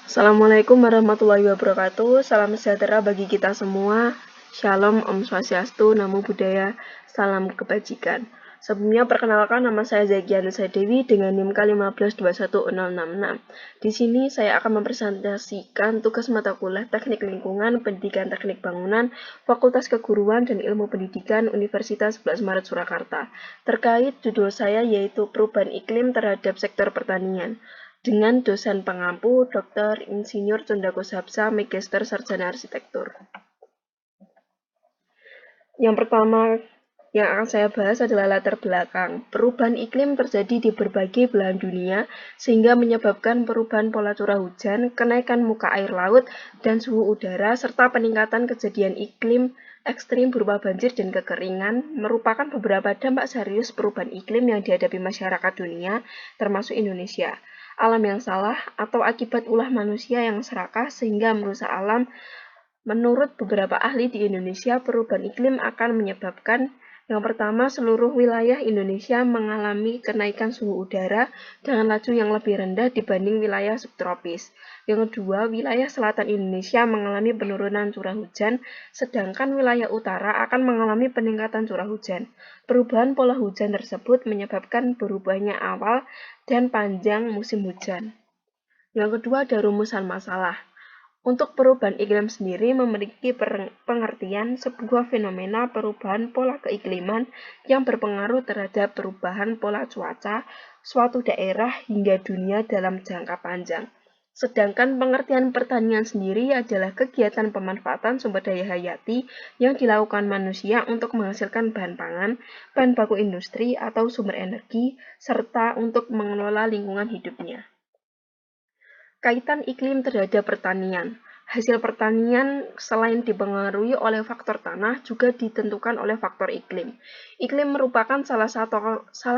Assalamualaikum warahmatullahi wabarakatuh. Salam sejahtera bagi kita semua. Shalom, Om Swastiastu, Namo Buddhaya, salam kebajikan. Sebelumnya perkenalkan, nama saya Zakianisa Dewi dengan NIM K1521066. Di sini saya akan mempresentasikan tugas mata kuliah Teknik Lingkungan, Pendidikan Teknik Bangunan, Fakultas Keguruan dan Ilmu Pendidikan Universitas 11 Maret Surakarta. Terkait judul saya yaitu Perubahan Iklim terhadap Sektor Pertanian, dengan dosen pengampu Dr. Insinyur Condako Sapsa, Magister Sarjana Arsitektur. Yang pertama yang akan saya bahas adalah latar belakang. Perubahan iklim terjadi di berbagai belahan dunia sehingga menyebabkan perubahan pola curah hujan, kenaikan muka air laut dan suhu udara, serta peningkatan kejadian iklim ekstrim berupa banjir dan kekeringan merupakan beberapa dampak serius perubahan iklim yang dihadapi masyarakat dunia, termasuk Indonesia. Alam yang salah atau akibat ulah manusia yang serakah sehingga merusak alam. Menurut beberapa ahli di Indonesia, perubahan iklim akan menyebabkan yang pertama, seluruh wilayah Indonesia mengalami kenaikan suhu udara dengan laju yang lebih rendah dibanding wilayah subtropis. Yang kedua, wilayah selatan Indonesia mengalami penurunan curah hujan, sedangkan wilayah utara akan mengalami peningkatan curah hujan. Perubahan pola hujan tersebut menyebabkan berubahnya awal dan panjang musim hujan. Yang kedua, ada rumusan masalah. Untuk perubahan iklim sendiri memiliki pengertian sebuah fenomena perubahan pola keikliman yang berpengaruh terhadap perubahan pola cuaca suatu daerah hingga dunia dalam jangka panjang. Sedangkan pengertian pertanian sendiri adalah kegiatan pemanfaatan sumber daya hayati yang dilakukan manusia untuk menghasilkan bahan pangan, bahan baku industri atau sumber energi, serta untuk mengelola lingkungan hidupnya. Kaitan iklim terhadap pertanian. Hasil pertanian selain dipengaruhi oleh faktor tanah juga ditentukan oleh faktor iklim. Iklim merupakan salah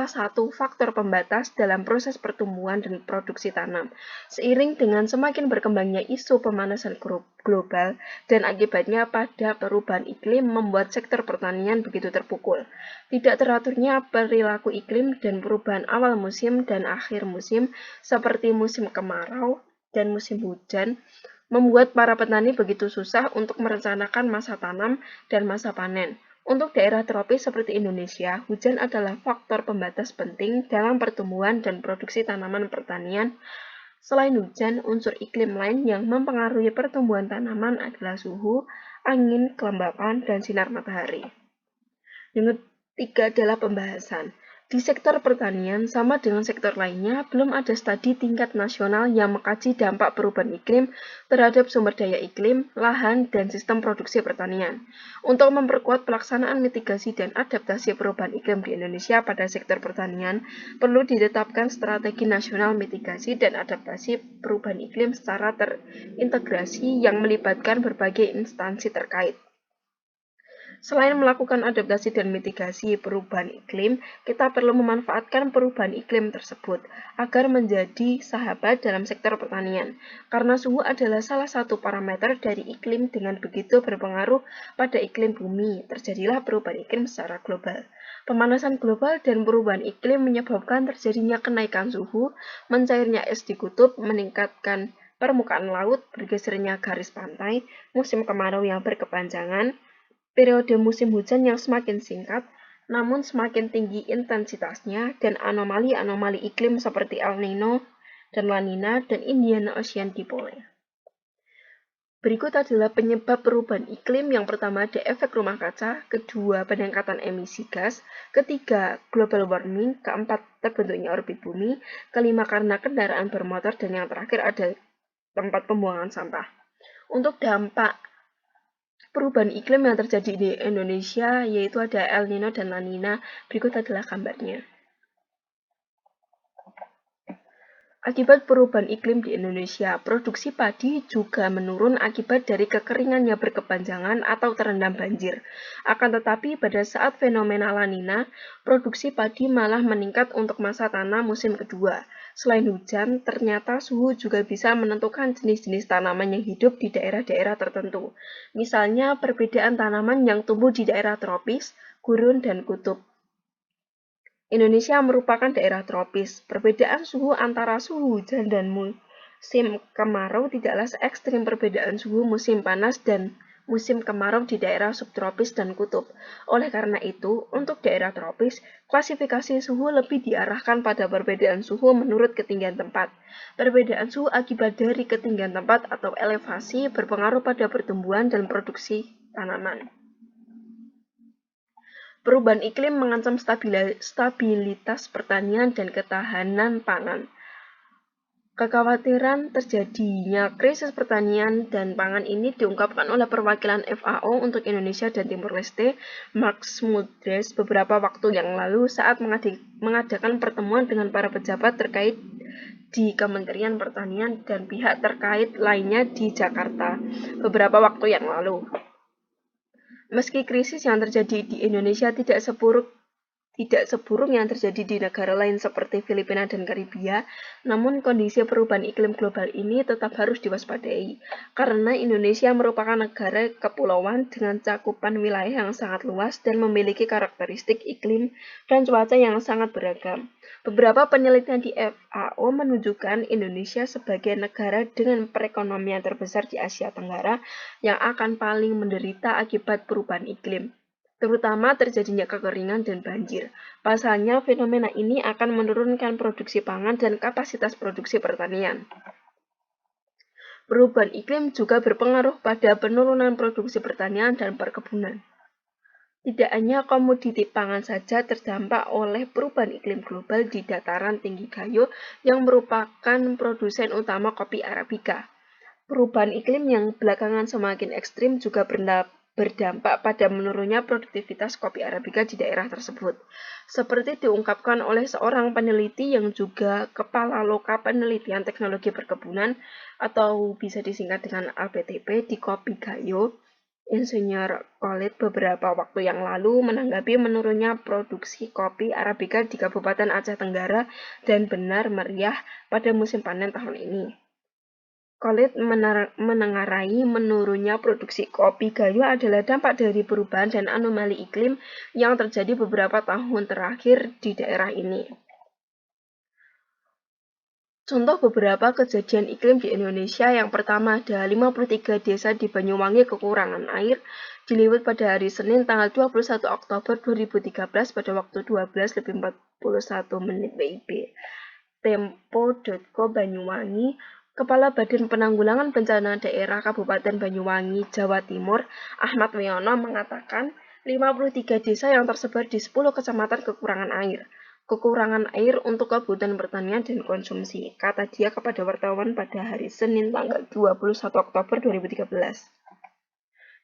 satu faktor pembatas dalam proses pertumbuhan dan produksi tanam. Seiring dengan semakin berkembangnya isu pemanasan global dan akibatnya pada perubahan iklim membuat sektor pertanian begitu terpukul. Tidak teraturnya perilaku iklim dan perubahan awal musim dan akhir musim seperti musim kemarau dan musim hujan membuat para petani begitu susah untuk merencanakan masa tanam dan masa panen. Untuk daerah tropis seperti Indonesia, hujan adalah faktor pembatas penting dalam pertumbuhan dan produksi tanaman pertanian. Selain hujan, unsur iklim lain yang mempengaruhi pertumbuhan tanaman adalah suhu, angin, kelembapan, dan sinar matahari. Yang ketiga adalah pembahasan. Di sektor pertanian, sama dengan sektor lainnya, belum ada studi tingkat nasional yang mengkaji dampak perubahan iklim terhadap sumber daya iklim, lahan, dan sistem produksi pertanian. Untuk memperkuat pelaksanaan mitigasi dan adaptasi perubahan iklim di Indonesia pada sektor pertanian, perlu ditetapkan strategi nasional mitigasi dan adaptasi perubahan iklim secara terintegrasi yang melibatkan berbagai instansi terkait. Selain melakukan adaptasi dan mitigasi perubahan iklim, kita perlu memanfaatkan perubahan iklim tersebut agar menjadi sahabat dalam sektor pertanian. Karena suhu adalah salah satu parameter dari iklim dengan begitu berpengaruh pada iklim bumi, terjadilah perubahan iklim secara global. Pemanasan global dan perubahan iklim menyebabkan terjadinya kenaikan suhu, mencairnya es di kutub, meningkatkan permukaan laut, bergesernya garis pantai, musim kemarau yang berkepanjangan, periode musim hujan yang semakin singkat, namun semakin tinggi intensitasnya, dan anomali-anomali iklim seperti El Nino dan La Nina dan Indian Ocean Dipole. Berikut adalah penyebab perubahan iklim. Yang pertama ada efek rumah kaca, kedua peningkatan emisi gas, ketiga global warming, keempat terbentuknya orbit bumi, kelima karena kendaraan bermotor, dan yang terakhir ada tempat pembuangan sampah. Untuk dampak perubahan iklim yang terjadi di Indonesia yaitu ada El Nino dan La Nina. Berikut adalah gambarnya. Akibat perubahan iklim di Indonesia, produksi padi juga menurun akibat dari kekeringan yang berkepanjangan atau terendam banjir. Akan tetapi pada saat fenomena La Nina, produksi padi malah meningkat untuk masa tanam musim kedua. Selain hujan, ternyata suhu juga bisa menentukan jenis-jenis tanaman yang hidup di daerah-daerah tertentu. Misalnya perbedaan tanaman yang tumbuh di daerah tropis, gurun, dan kutub. Indonesia merupakan daerah tropis. Perbedaan suhu antara suhu hujan dan musim kemarau tidaklah se-ekstrim perbedaan suhu musim panas dan musim kemarau di daerah subtropis dan kutub. Oleh karena itu, untuk daerah tropis, klasifikasi suhu lebih diarahkan pada perbedaan suhu menurut ketinggian tempat. Perbedaan suhu akibat dari ketinggian tempat atau elevasi berpengaruh pada pertumbuhan dan produksi tanaman. Perubahan iklim mengancam stabilitas pertanian dan ketahanan pangan. Kekhawatiran terjadinya krisis pertanian dan pangan ini diungkapkan oleh perwakilan FAO untuk Indonesia dan Timor Leste, Mark Smulders, beberapa waktu yang lalu saat mengadakan pertemuan dengan para pejabat terkait di Kementerian Pertanian dan pihak terkait lainnya di Jakarta beberapa waktu yang lalu. Meski krisis yang terjadi di Indonesia tidak seburuk yang terjadi di negara lain seperti Filipina dan Karibia, namun kondisi perubahan iklim global ini tetap harus diwaspadai, karena Indonesia merupakan negara kepulauan dengan cakupan wilayah yang sangat luas dan memiliki karakteristik iklim dan cuaca yang sangat beragam. Beberapa penelitian di FAO menunjukkan Indonesia sebagai negara dengan perekonomian terbesar di Asia Tenggara yang akan paling menderita akibat perubahan iklim, terutama terjadinya kekeringan dan banjir. Pasalnya, fenomena ini akan menurunkan produksi pangan dan kapasitas produksi pertanian. Perubahan iklim juga berpengaruh pada penurunan produksi pertanian dan perkebunan. Tidak hanya komoditi pangan saja terdampak oleh perubahan iklim global di dataran tinggi Gayo yang merupakan produsen utama kopi Arabica. Perubahan iklim yang belakangan semakin ekstrim juga berdampak pada menurunnya produktivitas kopi Arabica di daerah tersebut. Seperti diungkapkan oleh seorang peneliti yang juga Kepala Loka Penelitian Teknologi Perkebunan atau bisa disingkat dengan APTP di Kopi Gayo, Insinyur Khalid beberapa waktu yang lalu menanggapi menurunnya produksi kopi Arabica di Kabupaten Aceh Tenggara dan benar meriah pada musim panen tahun ini. Khalid menengarai menurunnya produksi kopi Gayo adalah dampak dari perubahan dan anomali iklim yang terjadi beberapa tahun terakhir di daerah ini. Contoh beberapa kejadian iklim di Indonesia, yang pertama ada 53 desa di Banyuwangi kekurangan air, diliwat pada hari Senin tanggal 21 Oktober 2013 pada waktu 12:41 WIB. Tempo.co Banyuwangi. Kepala Badan Penanggulangan Bencana Daerah Kabupaten Banyuwangi, Jawa Timur, Ahmad Wiono mengatakan 53 desa yang tersebar di 10 kecamatan kekurangan air. Kekurangan air untuk kebutuhan pertanian dan konsumsi, kata dia kepada wartawan pada hari Senin tanggal 21 Oktober 2013.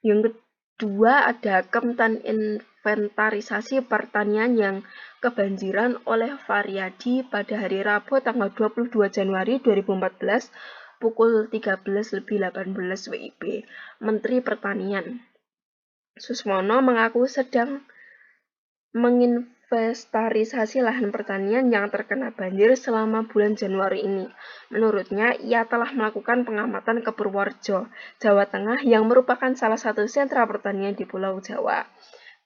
Yang kedua ada Kemtan Inventarisasi Pertanian yang kebanjiran oleh Variadi pada hari Rabu tanggal 22 Januari 2014 pukul 13:18 WIB. Menteri Pertanian Suswono mengaku sedang menginventarisasi lahan pertanian yang terkena banjir selama bulan Januari ini. Menurutnya, ia telah melakukan pengamatan ke Purworejo, Jawa Tengah yang merupakan salah satu sentra pertanian di Pulau Jawa.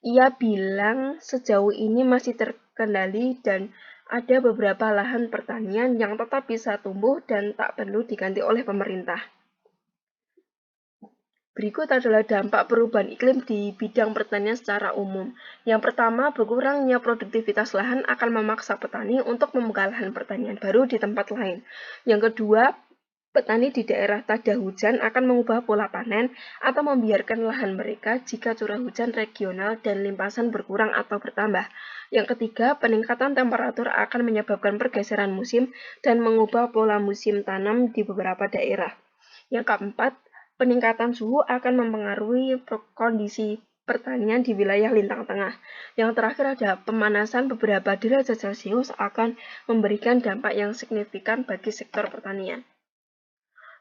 Ia bilang sejauh ini masih terkendali dan ada beberapa lahan pertanian yang tetap bisa tumbuh dan tak perlu diganti oleh pemerintah. Berikut adalah dampak perubahan iklim di bidang pertanian secara umum. Yang pertama, berkurangnya produktivitas lahan akan memaksa petani untuk membuka lahan pertanian baru di tempat lain. Yang kedua, petani di daerah tak ada hujan akan mengubah pola panen atau membiarkan lahan mereka jika curah hujan regional dan limpasan berkurang atau bertambah. Yang ketiga, peningkatan temperatur akan menyebabkan pergeseran musim dan mengubah pola musim tanam di beberapa daerah. Yang keempat, peningkatan suhu akan mempengaruhi kondisi pertanian di wilayah lintang tengah. Yang terakhir ada pemanasan beberapa derajat Celcius akan memberikan dampak yang signifikan bagi sektor pertanian.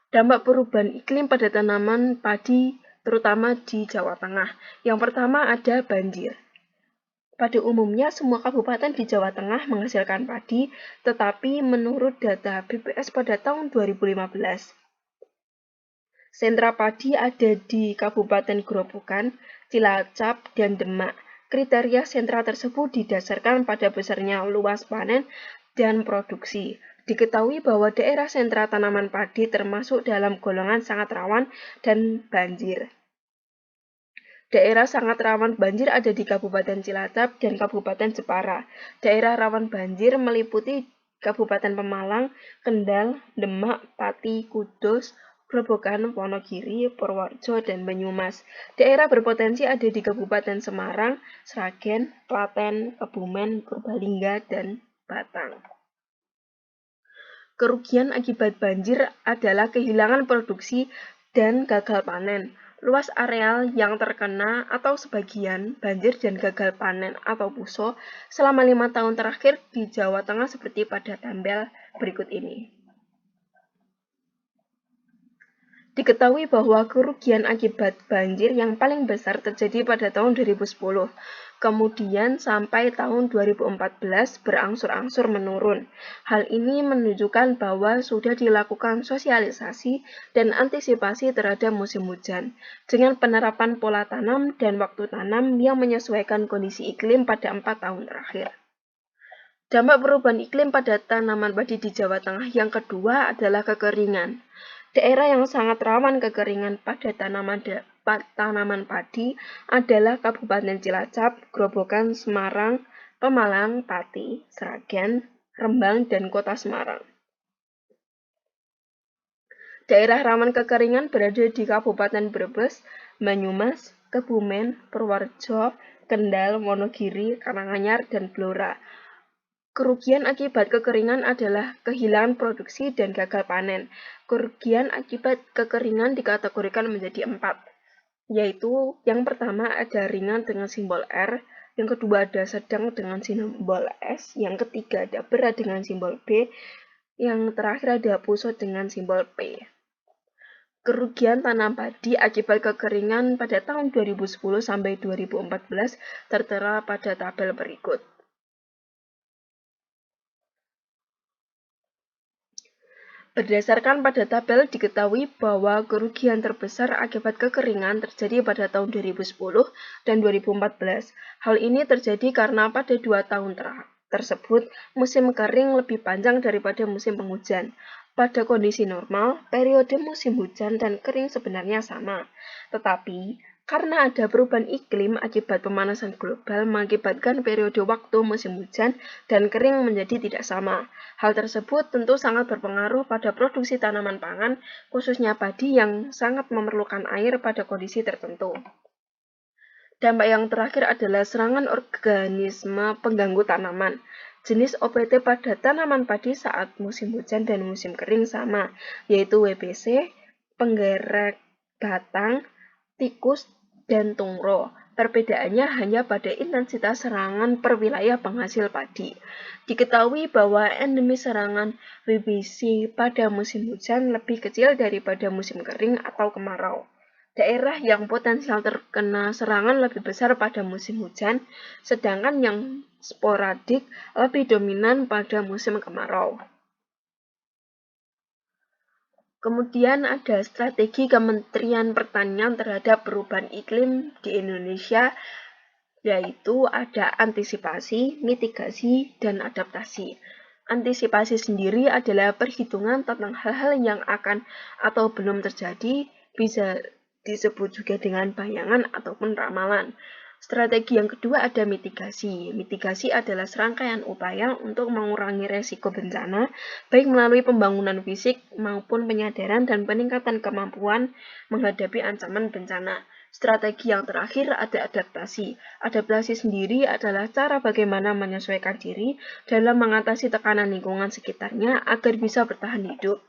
Dampak perubahan iklim pada tanaman padi, terutama di Jawa Tengah. Yang pertama ada banjir. Pada umumnya, semua kabupaten di Jawa Tengah menghasilkan padi, tetapi menurut data BPS pada tahun 2015, sentra padi ada di Kabupaten Grobogan, Cilacap, dan Demak. Kriteria sentra tersebut didasarkan pada besarnya luas panen dan produksi. Diketahui bahwa daerah sentra tanaman padi termasuk dalam golongan sangat rawan dan banjir. Daerah sangat rawan banjir ada di Kabupaten Cilacap dan Kabupaten Jepara. Daerah rawan banjir meliputi Kabupaten Pemalang, Kendal, Demak, Pati, Kudus, Grobogan, Wonogiri, Purworejo, dan Banyumas. Daerah berpotensi ada di Kabupaten Semarang, Sragen, Klaten, Kebumen, Purbalingga, dan Batang. Kerugian akibat banjir adalah kehilangan produksi dan gagal panen. Luas areal yang terkena atau sebagian banjir dan gagal panen atau puso selama 5 tahun terakhir di Jawa Tengah seperti pada tabel berikut ini. Diketahui bahwa kerugian akibat banjir yang paling besar terjadi pada tahun 2010, kemudian sampai tahun 2014 berangsur-angsur menurun. Hal ini menunjukkan bahwa sudah dilakukan sosialisasi dan antisipasi terhadap musim hujan, dengan penerapan pola tanam dan waktu tanam yang menyesuaikan kondisi iklim pada 4 tahun terakhir. Dampak perubahan iklim pada tanaman padi di Jawa Tengah yang kedua adalah kekeringan. Daerah yang sangat rawan kekeringan pada tanaman padi adalah Kabupaten Cilacap, Grobogan, Semarang, Pemalang, Pati, Sragen, Rembang, dan Kota Semarang. Daerah rawan kekeringan berada di Kabupaten Brebes, Banyumas, Kebumen, Purworejo, Kendal, Wonogiri, Karanganyar, dan Blora. Kerugian akibat kekeringan adalah kehilangan produksi dan gagal panen. Kerugian akibat kekeringan dikategorikan menjadi 4, yaitu yang pertama ada ringan dengan simbol R, yang kedua ada sedang dengan simbol S, yang ketiga ada berat dengan simbol B, yang terakhir ada pusat dengan simbol P. Kerugian tanam padi akibat kekeringan pada tahun 2010 sampai 2014 tertera pada tabel berikut. Berdasarkan pada tabel, diketahui bahwa kerugian terbesar akibat kekeringan terjadi pada tahun 2010 dan 2014. Hal ini terjadi karena pada 2 tahun tersebut, musim kering lebih panjang daripada musim penghujan. Pada kondisi normal, periode musim hujan dan kering sebenarnya sama. Tetapi, karena ada perubahan iklim akibat pemanasan global mengakibatkan periode waktu musim hujan dan kering menjadi tidak sama. Hal tersebut tentu sangat berpengaruh pada produksi tanaman pangan, khususnya padi yang sangat memerlukan air pada kondisi tertentu. Dampak yang terakhir adalah serangan organisme pengganggu tanaman. Jenis OPT pada tanaman padi saat musim hujan dan musim kering sama, yaitu WBC, penggerek batang, tikus, dan tungro. Perbedaannya hanya pada intensitas serangan per wilayah penghasil padi. Diketahui bahwa endemis serangan WBC pada musim hujan lebih kecil daripada musim kering atau kemarau. Daerah yang potensial terkena serangan lebih besar pada musim hujan, sedangkan yang sporadik lebih dominan pada musim kemarau. Kemudian ada strategi Kementerian Pertanian terhadap perubahan iklim di Indonesia, yaitu ada antisipasi, mitigasi, dan adaptasi. Antisipasi sendiri adalah perhitungan tentang hal-hal yang akan atau belum terjadi, bisa disebut juga dengan bayangan ataupun ramalan. Strategi yang kedua ada mitigasi. Mitigasi adalah serangkaian upaya untuk mengurangi resiko bencana, baik melalui pembangunan fisik maupun penyadaran dan peningkatan kemampuan menghadapi ancaman bencana. Strategi yang terakhir ada adaptasi. Adaptasi sendiri adalah cara bagaimana menyesuaikan diri dalam mengatasi tekanan lingkungan sekitarnya agar bisa bertahan hidup.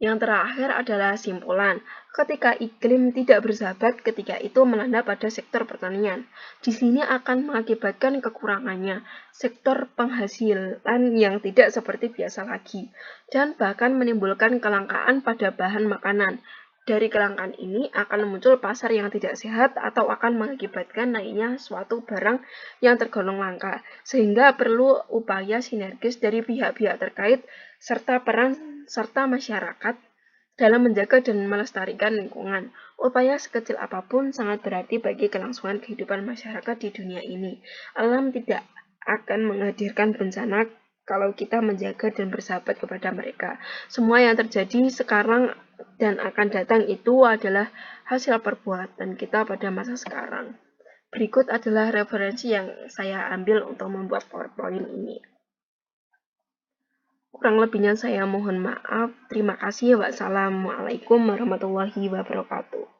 Yang terakhir adalah simpulan. Ketika iklim tidak bersahabat, ketika itu melanda pada sektor pertanian. Di sini akan mengakibatkan kekurangannya sektor penghasilan yang tidak seperti biasa lagi, dan bahkan menimbulkan kelangkaan pada bahan makanan. Dari kelangkaan ini akan muncul pasar yang tidak sehat atau akan mengakibatkan naiknya suatu barang yang tergolong langka, sehingga perlu upaya sinergis dari pihak-pihak terkait serta peran serta masyarakat dalam menjaga dan melestarikan lingkungan. Upaya sekecil apapun sangat berarti bagi kelangsungan kehidupan masyarakat di dunia ini. Alam tidak akan menghadirkan bencana kalau kita menjaga dan bersahabat kepada mereka. Semua yang terjadi sekarang dan akan datang itu adalah hasil perbuatan kita pada masa sekarang. Berikut adalah referensi yang saya ambil untuk membuat PowerPoint ini. Kurang lebihnya saya mohon maaf. Terima kasih. Wassalamualaikum warahmatullahi wabarakatuh.